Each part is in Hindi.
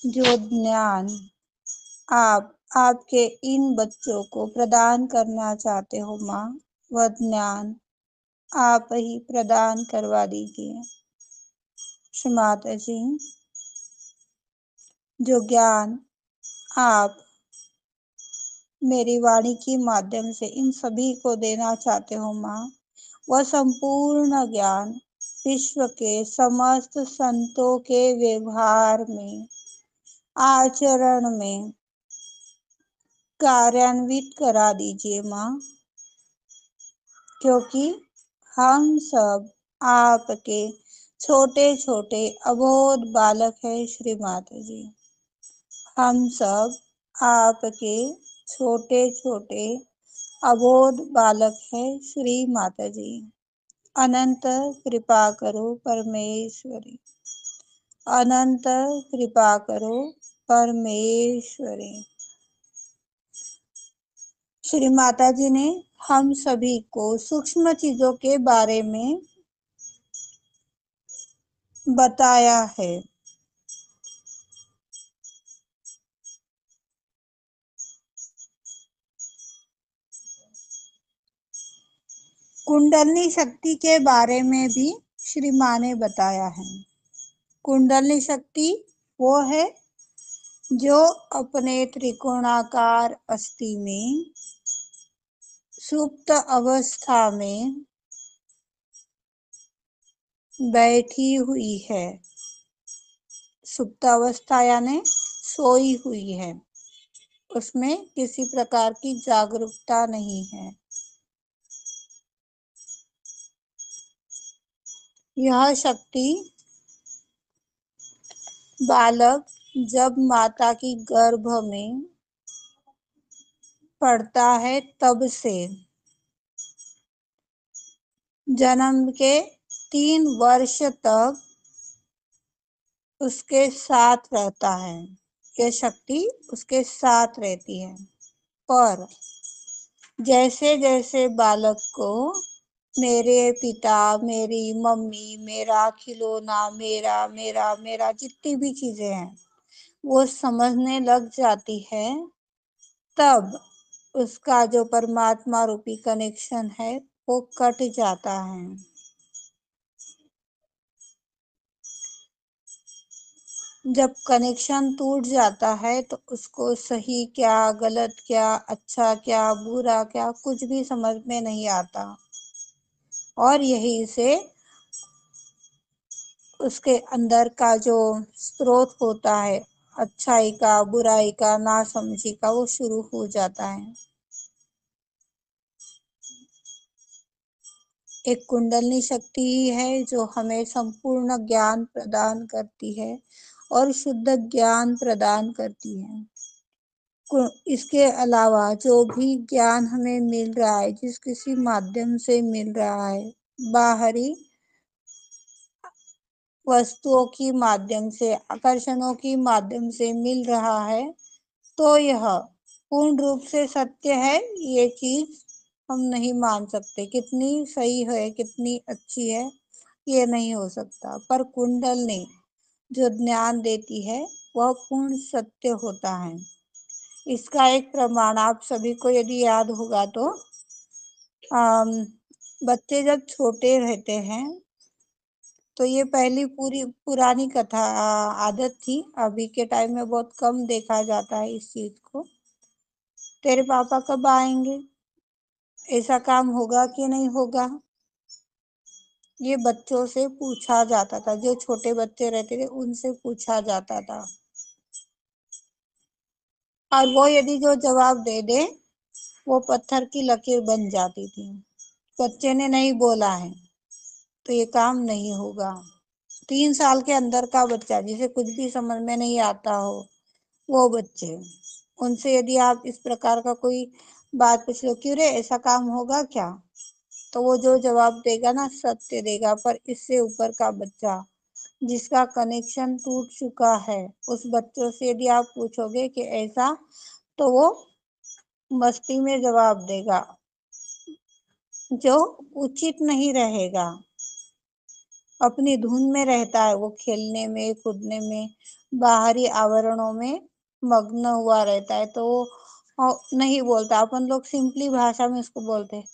जो ज्ञान आप आपके इन बच्चों को प्रदान करना चाहते हो माँ, वह ज्ञान आप ही प्रदान करवा दीजिए। श्री माता जी, जो ज्ञान आप मेरी वाणी के माध्यम से इन सभी को देना चाहते हो माँ, वह संपूर्ण ज्ञान विश्व के समस्त संतों के व्यवहार में, आचरण में कार्यान्वित करा दीजिए माँ, क्योंकि हम सब आपके छोटे छोटे अबोध बालक हैं श्री माता जी। हम सब आपके छोटे छोटे अबोध बालक हैं श्री माता जी। अनंत कृपा करो परमेश्वरी, अनंत कृपा करो परमेश्वरी। श्री माता जी ने हम सभी को सूक्ष्म चीजों के बारे में बताया है। कुंडलनी शक्ति के बारे में भी श्री माँ ने बताया है। कुंडलनी शक्ति वो है जो अपने त्रिकोणाकार अस्थि में सुप्त अवस्था में बैठी हुई है। सुप्त अवस्था यानी सोई हुई है, उसमें किसी प्रकार की जागरूकता नहीं है। यह शक्ति बालक जब माता की गर्भ में पड़ता है तब से जन्म के 3 वर्ष तक उसके साथ रहता है। यह शक्ति उसके साथ रहती है। पर जैसे जैसे बालक को मेरे पिता, मेरी मम्मी, मेरा खिलौना, मेरा मेरा मेरा जितनी भी चीजें हैं वो समझने लग जाती है, तब उसका जो परमात्मा रूपी कनेक्शन है वो कट जाता है। जब कनेक्शन टूट जाता है तो उसको सही क्या, गलत क्या, अच्छा क्या, बुरा क्या, कुछ भी समझ में नहीं आता। और यही से उसके अंदर का जो स्रोत होता है अच्छाई का, बुराई का, नासमझी का, वो शुरू हो जाता है। एक कुंडलनी शक्ति ही है जो हमें संपूर्ण ज्ञान प्रदान करती है और शुद्ध ज्ञान प्रदान करती है। इसके अलावा जो भी ज्ञान हमें मिल रहा है, जिस किसी माध्यम से मिल रहा है, बाहरी वस्तुओं की माध्यम से, आकर्षणों की माध्यम से मिल रहा है, तो यह पूर्ण रूप से सत्य है ये चीज हम नहीं मान सकते। कितनी सही है, कितनी अच्छी है, ये नहीं हो सकता। पर कुंडलनी जो ज्ञान देती है वह पूर्ण सत्य होता है। इसका एक प्रमाण आप सभी को यदि याद होगा तो बच्चे जब छोटे रहते हैं तो ये पहली पूरी पुरानी कथा आदत थी, अभी के टाइम में बहुत कम देखा जाता है इस चीज को। तेरे पापा कब आएंगे, ऐसा काम होगा कि नहीं होगा, ये बच्चों से पूछा जाता था। जो छोटे बच्चे रहते थे उनसे पूछा जाता था, और वो यदि जो जवाब दे दे वो पत्थर की लकीर बन जाती थी। बच्चे ने नहीं बोला है तो ये काम नहीं होगा। 3 साल के अंदर का बच्चा जिसे कुछ भी समझ में नहीं आता हो, वो बच्चे, उनसे यदि आप इस प्रकार का कोई बात पूछ लो, क्यों रे ऐसा काम होगा क्या, तो वो जो जवाब देगा ना सत्य देगा। पर इससे ऊपर का बच्चा जिसका कनेक्शन टूट चुका है, उस बच्चों से यदि आप पूछोगे कि ऐसा, तो वो मस्ती में जवाब देगा जो उचित नहीं रहेगा। अपनी धुन में रहता है, वो खेलने में कूदने में बाहरी आवरणों में मग्न हुआ रहता है, तो वो नहीं बोलता। अपन लोग सिंपली भाषा में उसको बोलते हैं,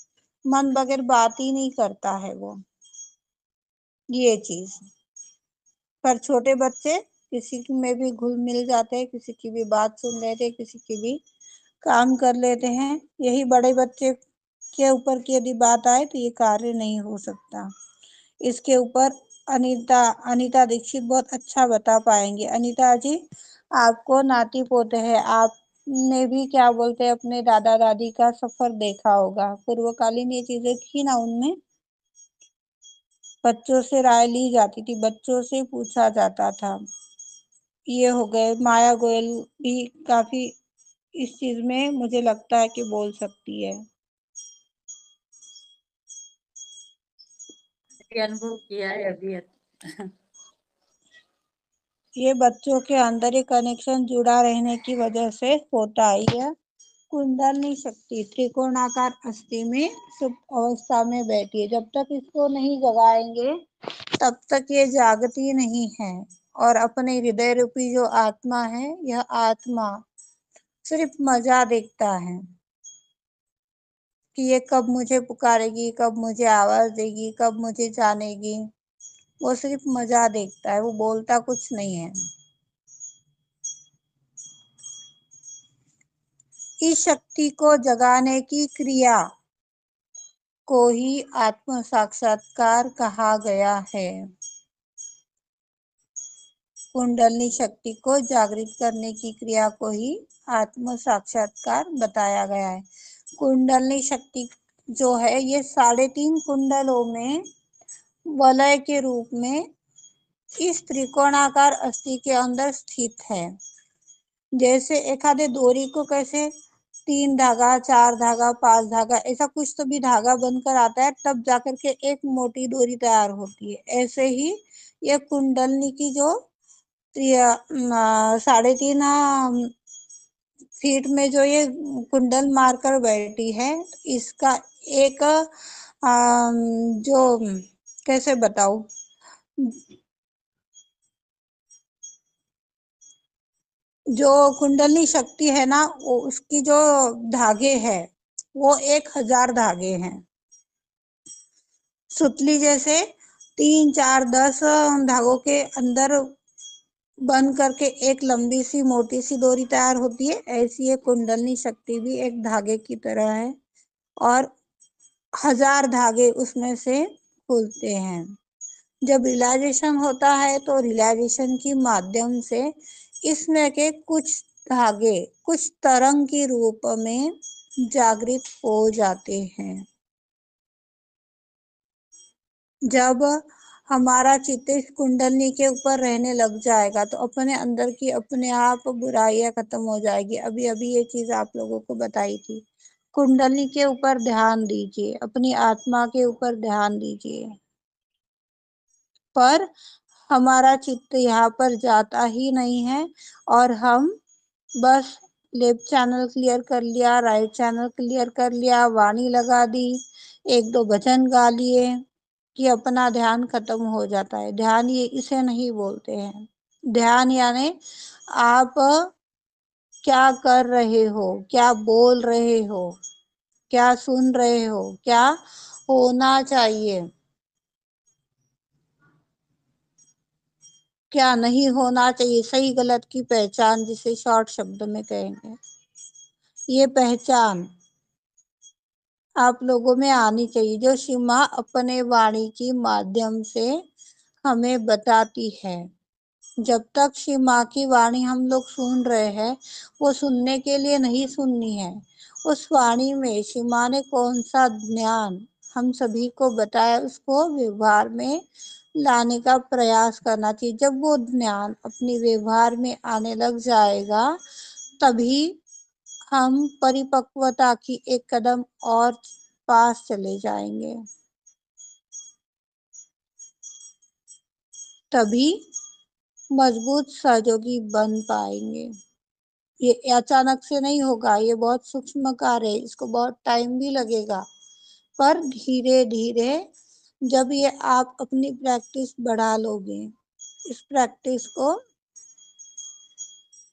मन बगैर बात ही नहीं करता है वो, ये चीज। पर छोटे बच्चे किसी में भी घुल मिल जाते हैं, किसी की भी बात सुन लेते हैं, किसी की भी काम कर लेते हैं। यही बड़े बच्चे के ऊपर की यदि बात आए तो ये कार्य नहीं हो सकता। इसके ऊपर अनीता अनीता दीक्षित बहुत अच्छा बता पाएंगे। अनीता जी, आपको नाती पोते हैं, आपने भी क्या बोलते हैं अपने दादा दादी का सफर देखा होगा, पूर्वकालीन ये चीजें थी ना, उनमें बच्चों से राय ली जाती थी, बच्चों से पूछा जाता था। ये हो गए, माया गोयल भी काफी इस चीज में मुझे लगता है कि बोल सकती है। ये अनुभव किया है अभी। ये बच्चों के अंदर ही कनेक्शन जुड़ा रहने की वजह से होता है। यह कुंडलनी शक्ति त्रिकोणाकार अस्थि में सुप्त अवस्था में बैठी है, जब तक इसको नहीं जगाएंगे तब तक ये जागती नहीं है। और अपने हृदय रूपी जो आत्मा है, यह आत्मा सिर्फ मजा देखता है कि ये कब मुझे पुकारेगी, कब मुझे आवाज देगी, कब मुझे जानेगी। वो सिर्फ मजा देखता है, वो बोलता कुछ नहीं है। इस शक्ति को जगाने की क्रिया को ही आत्म साक्षात्कार कहा गया है। कुंडलनी शक्ति को जागृत करने की क्रिया को ही आत्म साक्षात्कार बताया गया है। कुंडलनी शक्ति जो है, ये 3.5 कुंडलों में वलय के रूप में इस त्रिकोणाकार अस्थि के अंदर स्थित है। जैसे एक आधे डोरी को कैसे 3 धागा, 4 धागा, 5 धागा, ऐसा कुछ तो भी धागा बनकर आता है, तब जाकर के एक मोटी डोरी तैयार होती है। ऐसे ही ये कुंडलनी की जो 3.5 फीट में जो ये कुंडल मारकर बैठी है, इसका एक जो कैसे बताऊं, जो कुंडलनी शक्ति है ना, वो उसकी जो धागे है वो 1,000 धागे हैं। सुतली जैसे 3, 4, 10 धागों के अंदर बन करके एक लंबी सी मोटी सी डोरी तैयार होती है, ऐसी ये कुंडलनी शक्ति भी एक धागे की तरह है, और 1,000 धागे उसमें से खुलते हैं। जब रियलाइजेशन होता है तो रियलाइजेशन के माध्यम से इसमें के कुछ धागे कुछ तरंग के रूप में जागृत हो जाते हैं। जब हमारा चित्त इस कुंडलनी के ऊपर रहने लग जाएगा तो अपने अंदर की अपने आप बुराइयां खत्म हो जाएगी। अभी अभी ये चीज आप लोगों को बताई थी। कुंडलनी के ऊपर ध्यान दीजिए, अपनी आत्मा के ऊपर ध्यान दीजिए। पर हमारा चित्त यहाँ पर जाता ही नहीं है, और हम बस लेफ्ट चैनल क्लियर कर लिया, राइट चैनल क्लियर कर लिया, वाणी लगा दी, 1-2 भजन गा लिए कि अपना ध्यान खत्म हो जाता है। ध्यान ये इसे नहीं बोलते हैं। ध्यान यानी आप क्या कर रहे हो, क्या बोल रहे हो, क्या सुन रहे हो, क्या होना चाहिए, क्या नहीं होना चाहिए, सही गलत की पहचान जिसे शॉर्ट शब्द में कहेंगे। ये पहचान आप लोगों में आनी चाहिए, जो शिव माँ अपने वाणी के माध्यम से हमें बताती है। जब तक शिव माँ की वाणी हम लोग सुन रहे हैं, वो सुनने के लिए नहीं सुननी है। उस वाणी में शिव माँ ने कौन सा ज्ञान हम सभी को बताया, उसको व्यवहार में लाने का प्रयास करना चाहिए। जब वो ज्ञान अपने व्यवहार में आने लग जाएगा, तभी हम परिपक्वता की एक कदम और पास चले जाएंगे। तभी मजबूत सहयोगी बन पाएंगे। ये अचानक से नहीं होगा, ये बहुत सूक्ष्म कार्य है, इसको बहुत टाइम भी लगेगा, पर धीरे धीरे जब ये आप अपनी प्रैक्टिस बढ़ा लोगे, इस प्रैक्टिस को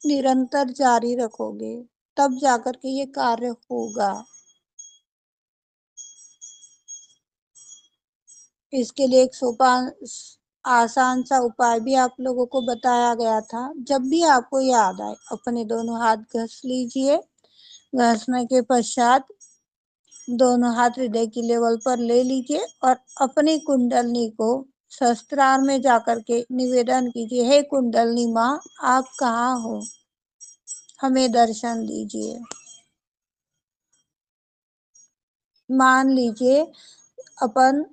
निरंतर जारी रखोगे, तब जाकर के ये कार्य होगा। इसके लिए एक सोपान आसान सा उपाय भी आप लोगों को बताया गया था। जब भी आपको याद आए अपने दोनों हाथ घस लीजिए। घसने के पश्चात दोनों हाथ हृदय की लेवल पर ले लीजिए और अपनी कुंडलनी को शस्त्रार में जाकर के निवेदन कीजिए, हे कुंडलनी माँ, आप कहाँ हो, हमें दर्शन दीजिए। मान लीजिए अपन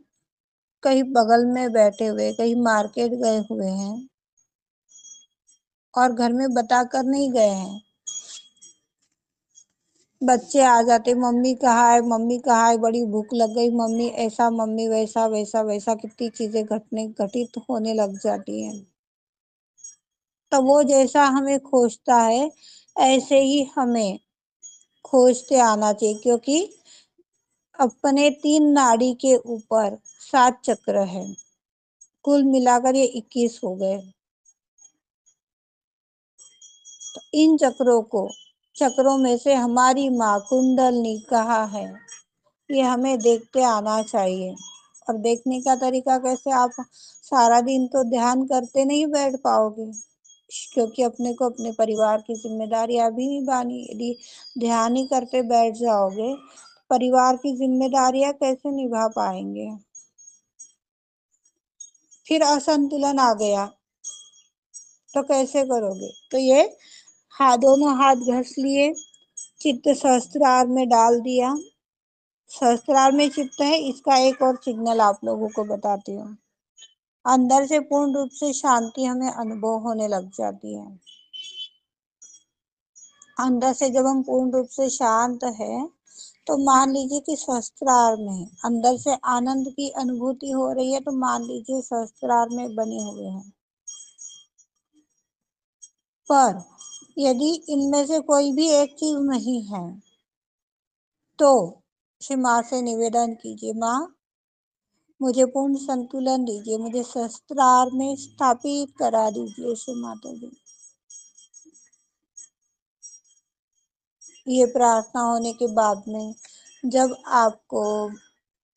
कहीं बगल में बैठे हुए, कहीं मार्केट गए हुए हैं और घर में बताकर नहीं गए हैं। बच्चे आ जाते, मम्मी कहाँ है, मम्मी कहाँ है, बड़ी भूख लग गई मम्मी, ऐसा मम्मी, वैसा वैसा वैसा, कितनी चीजें घटित होने लग जाती हैं। तो वो जैसा हमें खोजता है ऐसे ही हमें खोजते आना चाहिए, क्योंकि अपने 3 नाड़ी के ऊपर 7 चक्र है, कुल मिलाकर ये 21 हो गए। तो इन चक्रों में से हमारी माँ कुंडलनी कहाँ है, ये हमें देखते आना चाहिए। और देखने का तरीका कैसे, आप सारा दिन तो ध्यान करते नहीं बैठ पाओगे, क्योंकि अपने को अपने परिवार की जिम्मेदारियां भी निभानी। यदि ध्यान ही करते बैठ जाओगे, परिवार की जिम्मेदारियां कैसे निभा पाएंगे। फिर असंतुलन आ गया तो कैसे करोगे। तो ये दोनों हाथ घस लिए, चित्त सहस्त्रार में डाल दिया। सहस्त्रार में चित्त है, इसका एक और सिग्नल आप लोगों को बताती हूँ। अंदर से पूर्ण रूप से शांति हमें अनुभव होने लग जाती है। अंदर से जब हम पूर्ण रूप से शांत है, तो मान लीजिए कि सहस्त्रार में अंदर से आनंद की अनुभूति हो रही है, तो मान लीजिए सहस्त्रार में बने हुए हैं। पर यदि इनमें से कोई भी एक चीज नहीं है, तो श्री माँ से निवेदन कीजिए, माँ मुझे पूर्ण संतुलन दीजिए, मुझे सहस्त्रार में स्थापित करा दीजिए श्री माता जी। ये प्रार्थना होने के बाद में जब आपको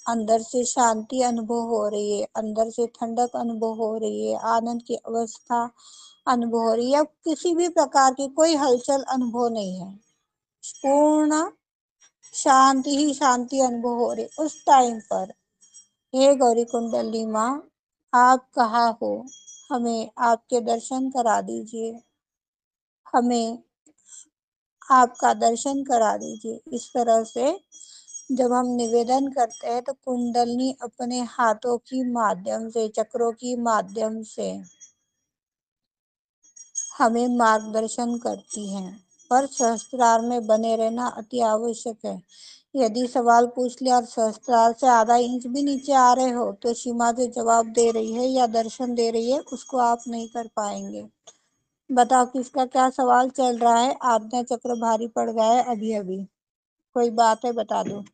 अंदर से शांति अनुभव हो रही है, अंदर से ठंडक अनुभव हो रही है, आनंद की अवस्था अनुभव हो रही है, या किसी भी प्रकार की कोई हलचल अनुभव नहीं है, पूर्ण शांति ही शांति अनुभव हो रही, उस टाइम पर हे गौरी कुंडली माँ, आप कहाँ हो, हमें आपके दर्शन करा दीजिए, हमें आपका दर्शन करा दीजिए। इस तरह से जब हम निवेदन करते हैं, तो कुंडलनी अपने हाथों की माध्यम से, चक्रों की माध्यम से हमें मार्गदर्शन करती हैं। पर सहस्त्रार में बने रहना अति आवश्यक है। यदि सवाल पूछ लिया और सहस्त्रार से आधा इंच भी नीचे आ रहे हो, तो सीमा जो जवाब दे रही है या दर्शन दे रही है, उसको आप नहीं कर पाएंगे। बताओ किसका क्या सवाल चल रहा है। आज्ञा चक्र भारी पड़ गया है अभी अभी, कोई बात है बता दो।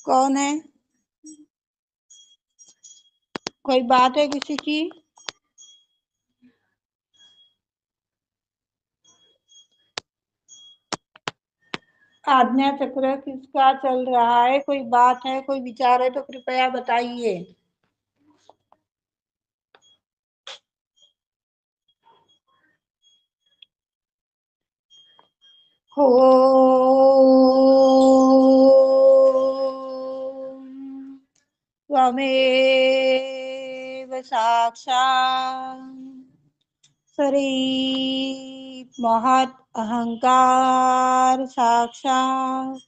कौन है, कोई बात है किसी की। आज्ञा चक्र किसका चल रहा है, कोई बात है, कोई विचार है तो कृपया बताइए। हो त्वमेव साक्षात् श्री महत् अहंकार साक्षात्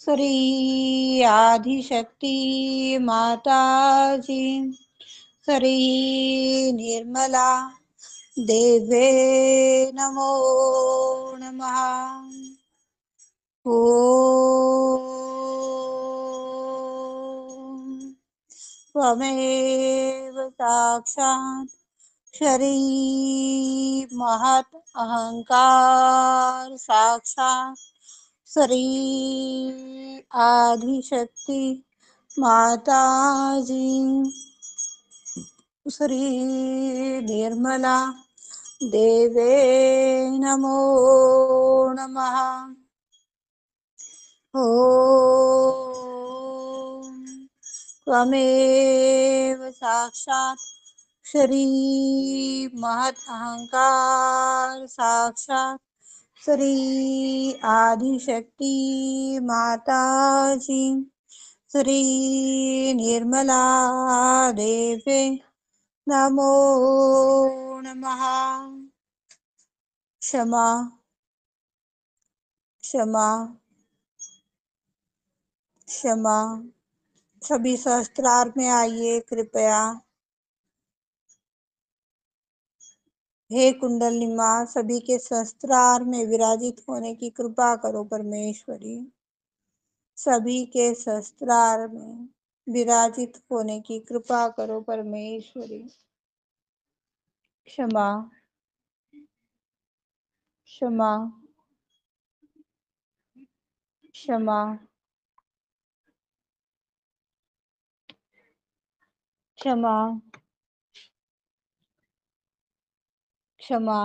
श्री आदिशक्ति माता जी श्री निर्मला देवे नमो नमः। ओम त्वमेव साक्षात् श्री महत् अहंकार साक्षात् श्री आदिशक्ति माता जी, श्री निर्मला देवे नमो नमः। ॐ त्वमेव साक्षात् श्री महत् अहंकार साक्षात् श्री आदिशक्ति माता जी, श्री निर्मला देवे नमो नमः। क्षमा क्षमा क्षमा। सभी सहस्त्रार में आइए कृपया। हे कुंडलिनी माँ, सभी के सहस्त्रार में विराजित होने की कृपा करो परमेश्वरी। सभी के सहस्त्रार में विराजित होने की कृपा करो परमेश्वरी। क्षमा क्षमा क्षमा क्षमा क्षमा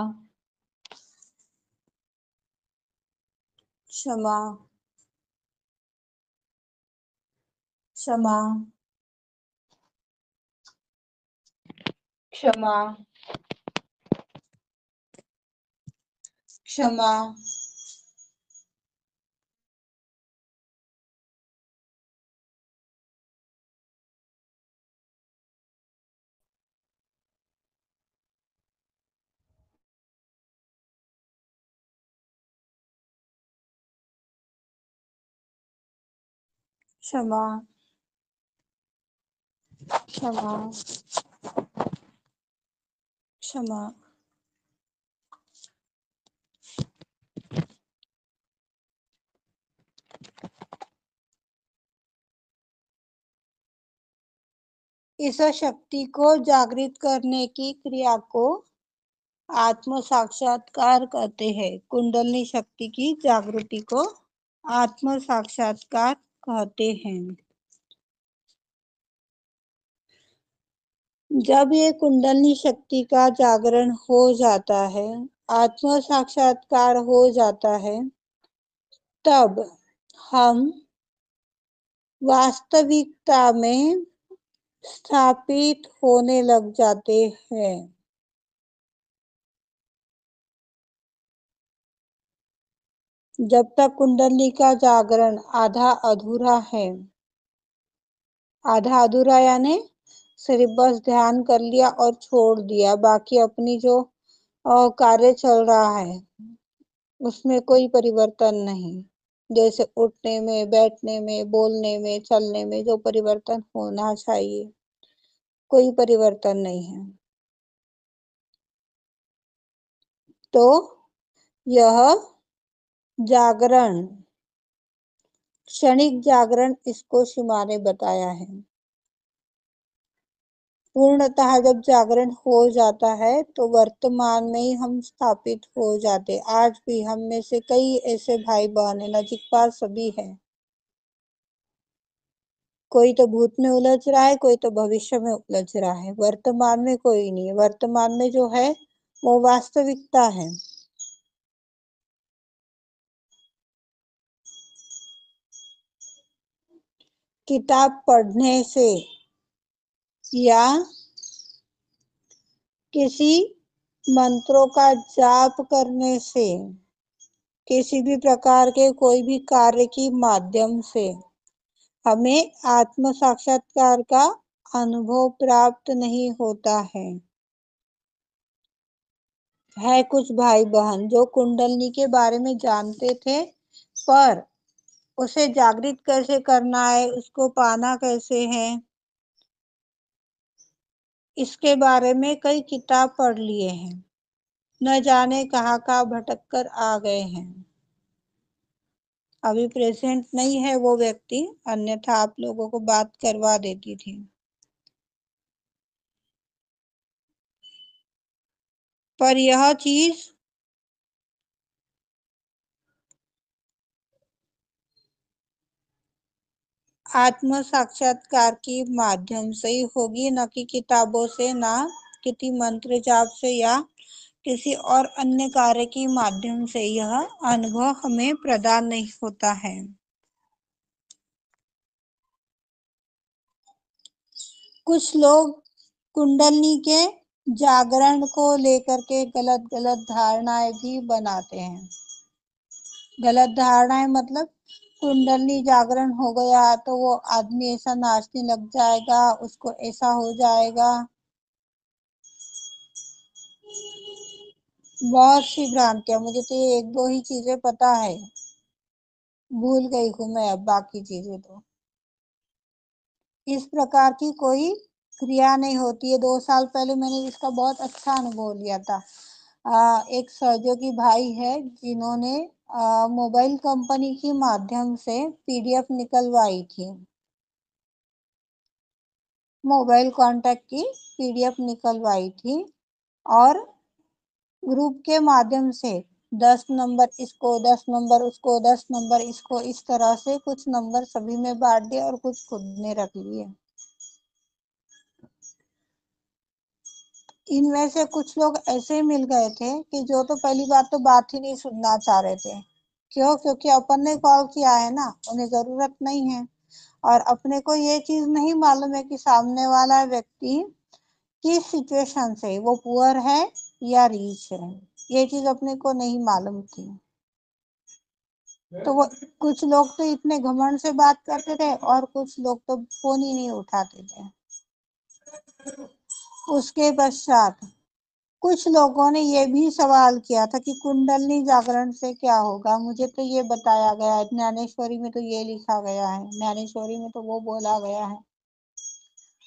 क्षमा क्षमा क्षमा क्षमा क्षमा क्षमा क्षमा। इस शक्ति को जागृत करने की क्रिया को आत्म साक्षात्कार कहते हैं। कुंडलिनी शक्ति की जागृति को आत्म साक्षात्कार कहते हैं। जब ये कुंडलिनी शक्ति का जागरण हो जाता है, आत्म साक्षात्कार हो जाता है, तब हम वास्तविकता में स्थापित होने लग जाते हैं। जब तक कुंडली का जागरण आधा अधूरा है, आधा अधूरा यानी सिर्फ बस ध्यान कर लिया और छोड़ दिया, बाकी अपनी जो कार्य चल रहा है उसमें कोई परिवर्तन नहीं। जैसे उठने में, बैठने में, बोलने में, चलने में जो परिवर्तन होना चाहिए, कोई परिवर्तन नहीं है। तो यह जागरण, क्षणिक जागरण, इसको शिमा ने बताया है। पूर्णतः जब जागरण हो जाता है तो वर्तमान में ही हम स्थापित हो जाते। आज भी हम में से कई ऐसे भाई बहन है, नजीक पास सभी है। कोई तो भूत में उलझ रहा है, कोई तो भविष्य में उलझ रहा है, वर्तमान में कोई नहीं है। वर्तमान में जो है वो वास्तविकता है। किताब पढ़ने से या किसी मंत्रों का जाप करने से, किसी भी प्रकार के कोई भी कार्य की माध्यम से हमें आत्म साक्षात्कार का अनुभव प्राप्त नहीं होता है। कुछ भाई बहन जो कुंडलिनी के बारे में जानते थे, पर उसे जागृत कैसे करना है, उसको पाना कैसे है, इसके बारे में कई किताब पढ़ लिए हैं, न जाने कहाँ भटक कर आ गए हैं। अभी प्रेजेंट नहीं है वो व्यक्ति, अन्यथा आप लोगों को बात करवा देती थी। पर यह चीज आत्म साक्षात्कार के माध्यम से ही होगी, न कि किताबों से, ना किसी मंत्र जाप से या किसी और अन्य कार्य के माध्यम से यह अनुभव हमें प्रदान नहीं होता है। कुछ लोग कुंडलिनी के जागरण को लेकर के गलत गलत धारणाएं भी बनाते हैं। गलत धारणाएं मतलब कुंडली जागरण हो गया तो वो आदमी ऐसा नाचने लग जाएगा, उसको ऐसा हो जाएगा। बहुत सी भ्रांतियां, मुझे तो ये एक दो ही चीजें पता है, भूल गई हूं मैं अब बाकी चीजें तो। इस प्रकार की कोई क्रिया नहीं होती है। 2 साल पहले मैंने इसका बहुत अच्छा अनुभव लिया था। एक सहयोगी भाई है जिन्होंने मोबाइल कंपनी के माध्यम से पीडीएफ निकलवाई थी, मोबाइल कांटेक्ट की पीडीएफ निकलवाई थी, और ग्रुप के माध्यम से 10 नंबर इसको, 10 नंबर उसको, 10 नंबर इसको, इस तरह से कुछ नंबर सभी में बांट दिए और कुछ खुद ने रख लिए। इनमें से कुछ लोग ऐसे मिल गए थे कि जो तो पहली बात तो बात ही नहीं सुनना चाह रहे थे। क्यों? क्योंकि अपन ने कॉल किया है ना, उन्हें जरूरत नहीं है। और अपने को ये चीज नहीं मालूम है कि सामने वाला व्यक्ति किस सिचुएशन से, वो पुअर है या रीच है, ये चीज अपने को नहीं मालूम थी। तो वो कुछ लोग तो इतने घमंड से बात करते थे और कुछ लोग तो फोन ही नहीं उठाते थे। उसके पश्चात कुछ लोगों ने ये भी सवाल किया था कि कुंडलिनी जागरण से क्या होगा। मुझे तो ये बताया गया है, ज्ञानेश्वरी में तो ये लिखा गया है, ज्ञानेश्वरी में तो वो बोला गया है।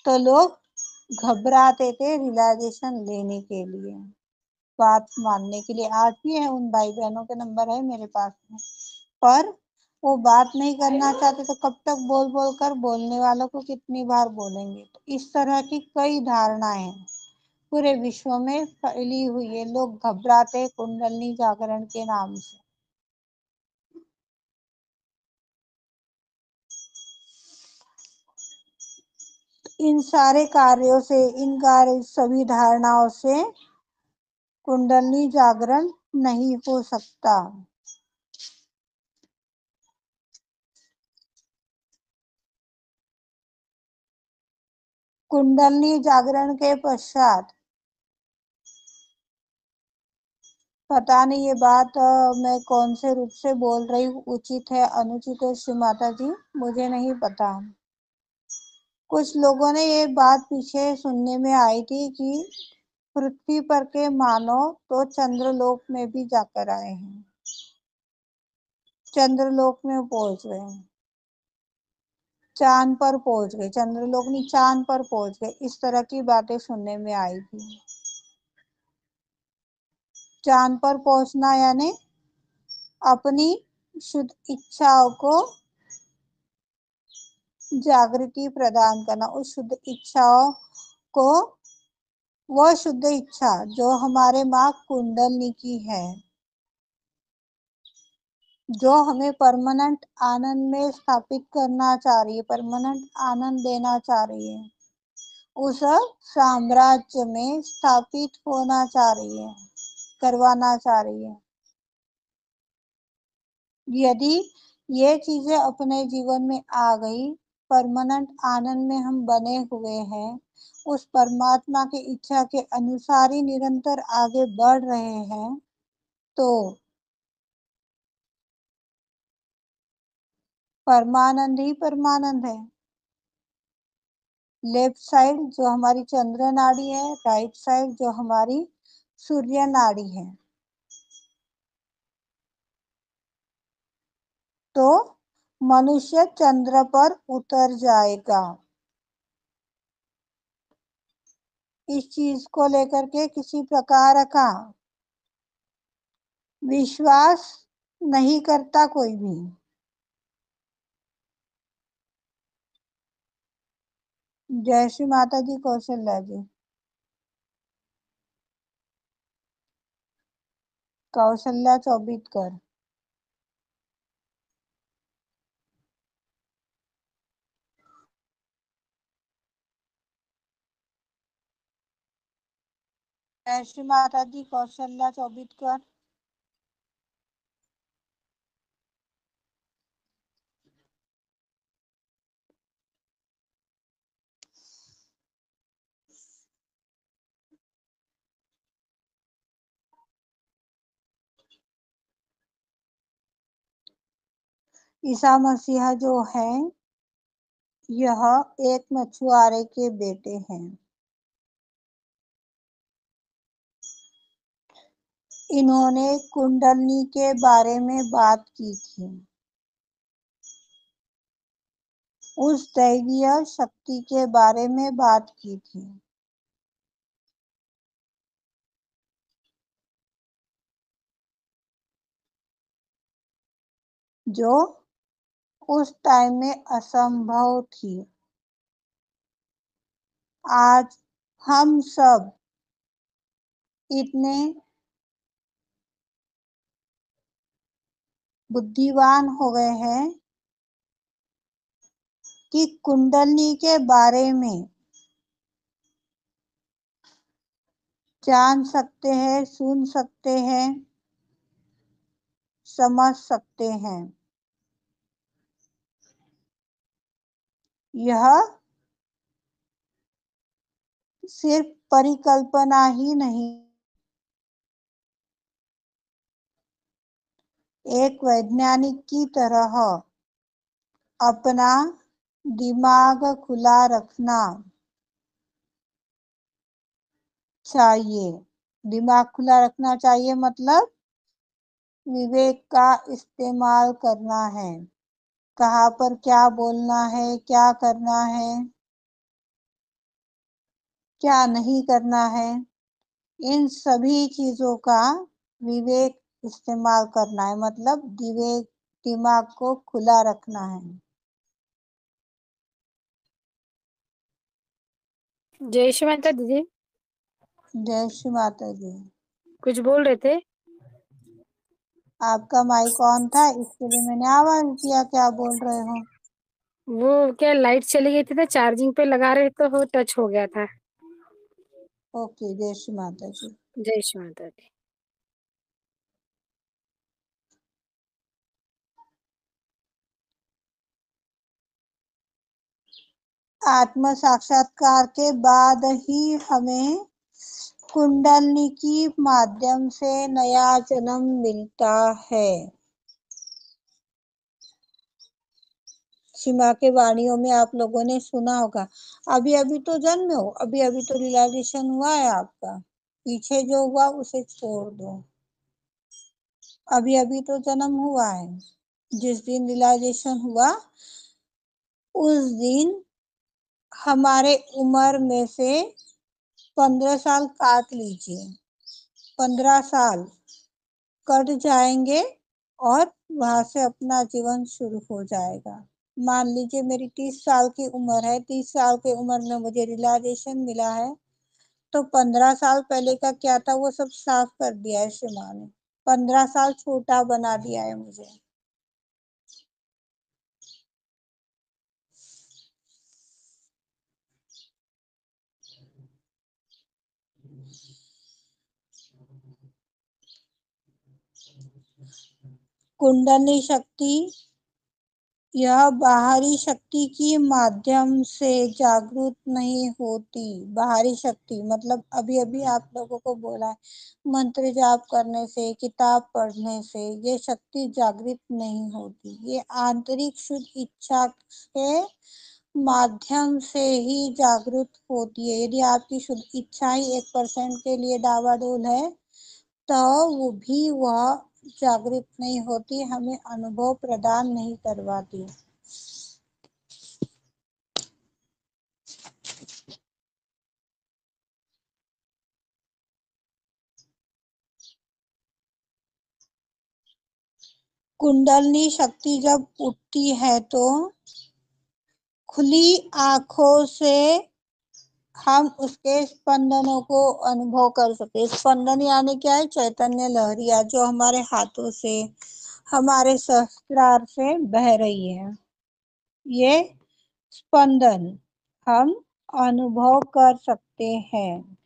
तो लोग घबराते थे रियलाइजेशन लेने के लिए, बात मानने के लिए। आज भी है, उन भाई बहनों के नंबर है मेरे पास में, पर वो बात नहीं करना चाहते। तो कब तक बोल बोल कर, बोलने वालों को कितनी बार बोलेंगे। तो इस तरह की कई धारणाएं पूरे विश्व में फैली हुई है। लोग घबराते कुंडलिनी जागरण के नाम से। इन सारे कार्यों से, इन कार्य सभी धारणाओं से कुंडलिनी जागरण नहीं हो सकता। कुंडलिनी जागरण के पश्चात, पता नहीं ये बात मैं कौन से रूप से बोल रही हूँ, उचित है अनुचित है श्री माता जी, मुझे नहीं पता। कुछ लोगों ने ये बात पीछे सुनने में आई थी कि पृथ्वी पर के मानव तो चंद्रलोक में भी जाकर आए हैं, चंद्रलोक में पहुंच गए, चांद पर पहुंच गए, चंद्रलोक नहीं चांद पर पहुंच गए, इस तरह की बातें सुनने में आई थी। चांद पर पहुंचना यानी अपनी शुद्ध इच्छाओं को जागृति प्रदान करना, उस शुद्ध इच्छाओं को, वह शुद्ध इच्छा जो हमारे माँ कुंडलिनी की है, जो हमें परमानेंट आनंद में स्थापित करना चाह रही है, परमानेंट आनंद देना चाह रही है, उस साम्राज्य में स्थापित होना चाह रही है, करवाना चाह रही है। यदि ये चीजें अपने जीवन में आ गई, परमानेंट आनंद में हम बने हुए हैं, उस परमात्मा की इच्छा के अनुसार ही निरंतर आगे बढ़ रहे हैं, तो परमानंद ही परमानंद है। लेफ्ट साइड जो हमारी चंद्र नाड़ी है, राइट साइड जो हमारी सूर्य नाड़ी है। तो मनुष्य चंद्र पर उतर जाएगा। इस चीज को लेकर के किसी प्रकार का विश्वास नहीं करता कोई भी। जय श्री माता जी, कौशल्या जी, कौशल्या चौबितकर। जय श्री माता दी। कौशल्या चौबिटकर। ईसा मसीहा जो है यह एक मछुआरे के बेटे हैं। इन्होंने कुंडलनी के बारे में बात की थी, उस दैवीय शक्ति के बारे में बात की थी जो उस टाइम में असंभव थी। आज हम सब इतने बुद्धिमान हो गए हैं कि कुंडलनी के बारे में जान सकते हैं, सुन सकते हैं, समझ सकते हैं। यह सिर्फ परिकल्पना ही नहीं, एक वैज्ञानिक की तरह अपना दिमाग खुला रखना चाहिए। दिमाग खुला रखना चाहिए मतलब विवेक का इस्तेमाल करना है। कहाँ पर क्या बोलना है, क्या करना है, क्या नहीं करना है, इन सभी चीजों का विवेक इस्तेमाल करना है, मतलब विवेक दिमाग को खुला रखना है। जय श्री माता दीदी। जय श्री माता दी। कुछ बोल रहे थे? आपका माइक ऑन था इसके लिए मैंने आवाज किया, क्या बोल रहे हो? वो क्या लाइट चली गई थी तो चार्जिंग पे लगा रहे तो वो टच हो गया था। ओके, जय श्री माता जी। जय श्री माता दी। आत्म साक्षात्कार के बाद ही हमें कुंडलनी की माध्यम से नया जन्म मिलता है। सीमा के वाणियों में आप लोगों ने सुना होगा, अभी अभी तो जन्मे हो, अभी अभी तो रियलाइजेशन हुआ है आपका, पीछे जो हुआ उसे छोड़ दो, अभी अभी तो जन्म हुआ है। जिस दिन रियलाइजेशन हुआ उस दिन हमारे उम्र में से 15 साल काट लीजिए, 15 साल कट जाएंगे और वहां से अपना जीवन शुरू हो जाएगा। मान लीजिए मेरी 30 साल की उम्र है, 30 साल की उम्र में मुझे रियलाइजेशन मिला है, तो 15 साल पहले का क्या था वो सब साफ कर दिया है शिमा ने, 15 साल छोटा बना दिया है मुझे। कुंडली शक्ति यह बाहरी शक्ति की माध्यम से जागृत नहीं होती। बाहरी शक्ति मतलब अभी अभी आप लोगों को बोला है, मंत्र जाप करने से, किताब पढ़ने से ये शक्ति जागृत नहीं होती। ये आंतरिक शुद्ध इच्छा के माध्यम से ही जागृत होती है। यदि आपकी शुद्ध इच्छा ही 1% के लिए डावाडोल है तो वो भी वह जागृत नहीं होती, हमें अनुभव प्रदान नहीं करवाती। कुंडलनी शक्ति जब उठती है तो खुली आंखों से हम उसके स्पंदनों को अनुभव कर सकते। स्पंदन यानी क्या है? चैतन्य लहरियां जो हमारे हाथों से, हमारे सहस्त्रार से बह रही है, ये स्पंदन हम अनुभव कर सकते हैं।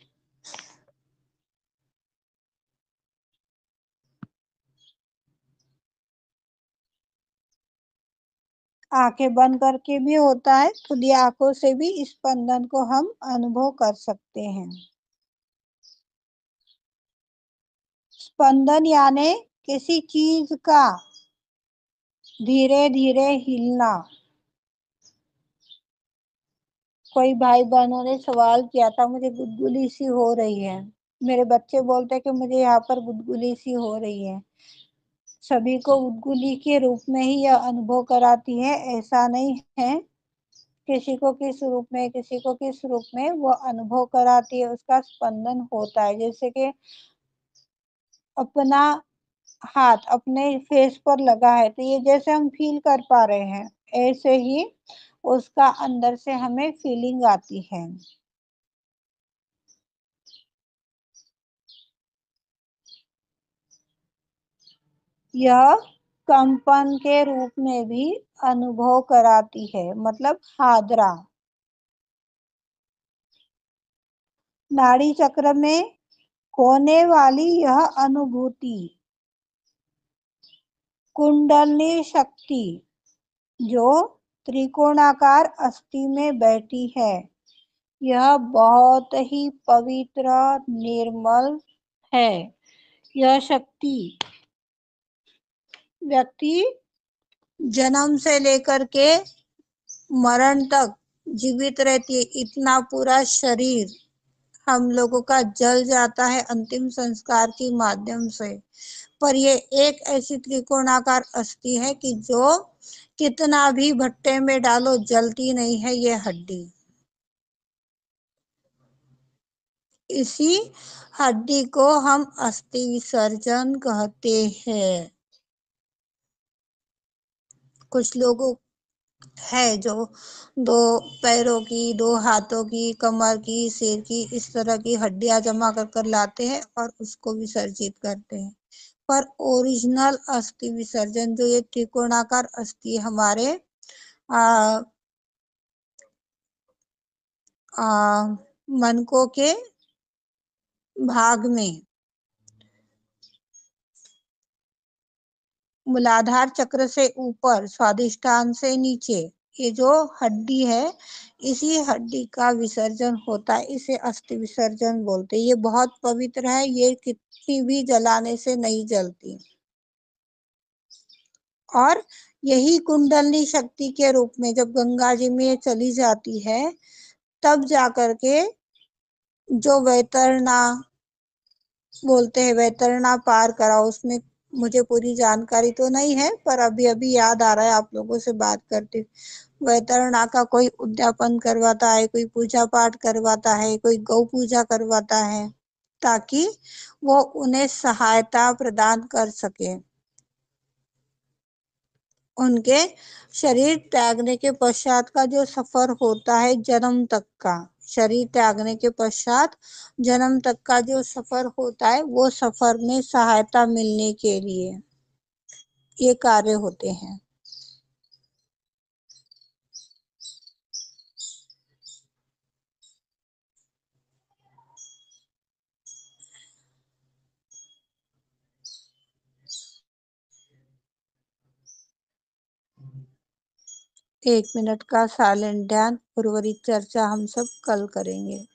आंखें बंद करके भी होता है, खुली आंखों से भी इस स्पंदन को हम अनुभव कर सकते हैं। स्पंदन यानी किसी चीज का धीरे धीरे हिलना। कोई भाई बहनों ने सवाल किया था, मुझे गुदगुदी सी हो रही है। मेरे बच्चे बोलते कि मुझे यहाँ पर गुदगुदी सी हो रही है। सभी को गुदगुदी के रूप में ही यह अनुभव कराती है, ऐसा नहीं है। किसी को किस रूप में, किसी को किस रूप में वो अनुभव कराती है, उसका स्पंदन होता है। जैसे कि अपना हाथ अपने फेस पर लगा है, तो ये जैसे हम फील कर पा रहे हैं, ऐसे ही उसका अंदर से हमें फीलिंग आती है। यह कंपन के रूप में भी अनुभव कराती है, मतलब हादरा। नाड़ी चक्र में होने वाली यह अनुभूति कुंडलनी शक्ति जो त्रिकोणाकार अस्थि में बैठी है, यह बहुत ही पवित्र निर्मल है। यह शक्ति व्यक्ति जन्म से लेकर के मरण तक जीवित रहती है। इतना पूरा शरीर हम लोगों का जल जाता है अंतिम संस्कार के माध्यम से, पर ये एक ऐसी त्रिकोणाकार अस्थि है कि जो कितना भी भट्टे में डालो जलती नहीं है ये हड्डी। इसी हड्डी को हम अस्थि विसर्जन कहते हैं। कुछ लोगों है जो दो पैरों की, दो हाथों की, कमर की, सिर की, इस तरह की हड्डियां जमा कर कर लाते हैं और उसको विसर्जित करते हैं। पर ओरिजिनल अस्थि विसर्जन जो ये त्रिकोणाकार अस्थि हमारे आ, मनकों के भाग में मूलाधार चक्र से ऊपर स्वादिष्टान से नीचे ये जो हड्डी है, इसी हड्डी का विसर्जन होता है। इसे अस्थि विसर्जन बोलते हैं। ये बहुत पवित्र है, ये कितनी भी जलाने से नहीं जलती। और यही कुंडलनी शक्ति के रूप में जब गंगा जी में चली जाती है, तब जाकर के जो वैतरणा बोलते हैं, वैतरणा पार करा, उसमें मुझे पूरी जानकारी तो नहीं है, पर अभी अभी याद आ रहा है आप लोगों से बात करते। वैतरणा का कोई उद्यापन करवाता है, कोई पूजा पाठ करवाता है, कोई गौ पूजा करवाता है, ताकि वो उन्हें सहायता प्रदान कर सके। उनके शरीर त्यागने के पश्चात का जो सफर होता है जन्म तक का, शरीर त्यागने के पश्चात जन्म तक का जो सफर होता है, वो सफर में सहायता मिलने के लिए ये कार्य होते हैं। एक मिनट का साइलेंट ध्यान, उर्वरित चर्चा हम सब कल करेंगे।